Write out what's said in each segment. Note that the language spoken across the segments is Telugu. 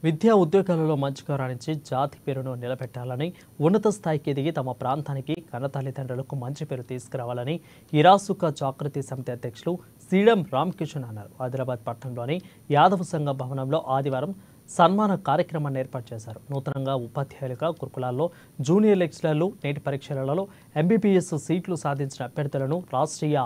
విద్యా ఉద్యోగాలలో మంచిగా రాణించి జాతి పేరును నిలబెట్టాలని ఉన్నత స్థాయికి ఎదిగి తమ ప్రాంతానికి కన్నతల్లిదండ్రులకు మంచి పేరు తీసుకురావాలని ఇరాసుక జాగృతి సమితి అధ్యక్షులు సీడం రామకిషన్ అన్నారు. ఆదిలాబాద్ పట్టణంలోని యాదవ సంఘ భవనంలో ఆదివారం సన్మాన కార్యక్రమాన్ని ఏర్పాటు చేశారు. నూతనంగా ఉపాధ్యాయులుగా గురుకులాల్లో జూనియర్ లెక్చరర్లు నేటి పరీక్షలలో ఎంబీబీఎస్ సీట్లు సాధించిన అభ్యర్థులను రాష్ట్రీయ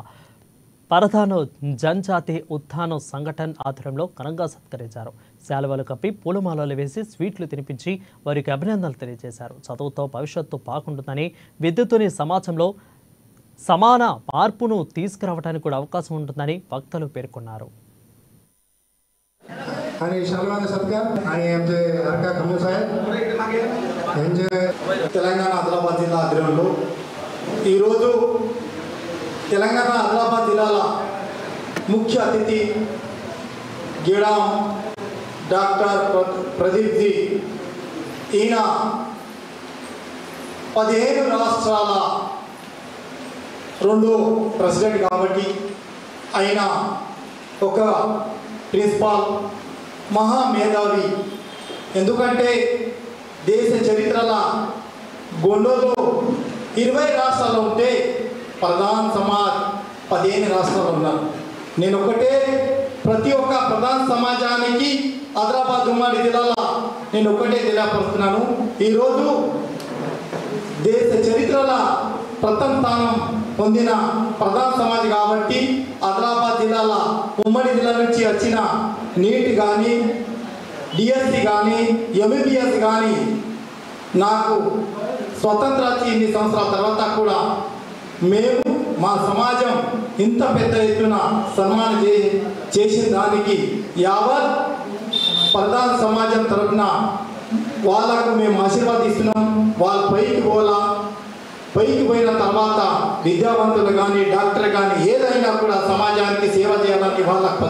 పరధాను జనజాతి ఉత్థాన సంఘటన ఆధ్వర్యంలో ఘనంగా సత్కరించారు. శాలువాలు కప్పి పూలమాలలు వేసి స్వీట్లు తినిపించి వారికి అభినందనలు తెలియజేశారు. చదువుతో భవిష్యత్తు బాగుంటుందని, విద్యుత్తుని సమాజంలో సమాన మార్పును తీసుకురావడానికి కూడా అవకాశం ఉంటుందని వక్తలు పేర్కొన్నారు. తెలంగాణ ఆదిలాబాద్ జిల్లా ఆధ్వర్యంలో ఈరోజు తెలంగాణ ఆదిలాబాద్ జిల్లాల ముఖ్య అతిథి గేడాం డాక్టర్ ప్రదీప్ జీ, ఈయన 15 రాష్ట్రాల 2 ప్రెసిడెంట్ కాబట్టి ఆయన ఒక ప్రిన్సిపాల్ మహామేధావి. ఎందుకంటే దేశ చరిత్రల గొండోలో 20 రాష్ట్రాలు ఉంటే ప్రధాన్ సమాజ్ 15 రాష్ట్రాలు ఉన్నారు. నేను ప్రతి ఒక్క ప్రధాన సమాజానికి ఆదిలాబాద్ ఉమ్మడి జిల్లాలో నేను తెలియపరుస్తున్నాను. ఈరోజు దేశ చరిత్రల ప్రథమ స్థానం పొందిన ప్రధాన సమాజ్ కాబట్టి ఆదిలాబాద్ జిల్లాల ఉమ్మడి జిల్లా నుంచి వచ్చిన నీట్ కానీ, డిఎస్సి కానీ, ఎంబీబీఎస్ కానీ నాకు స్వతంత్ర వచ్చి ఇన్ని సంవత్సరాల తర్వాత కూడా మేము మా సమాజం ఇంత పెద్ద ఎత్తున సన్మానం చేసిన దానికి యావత్ ప్రధాన సమాజం తరఫున వాళ్ళకు మేము ఆశీర్వాదిస్తున్నాం. వాళ్ళు పైకి పోయిన తర్వాత విద్యావంతులు కానీ, డాక్టర్ కానీ ఏదైనా కూడా సమాజానికి సేవ చేయాలని వాళ్ళకు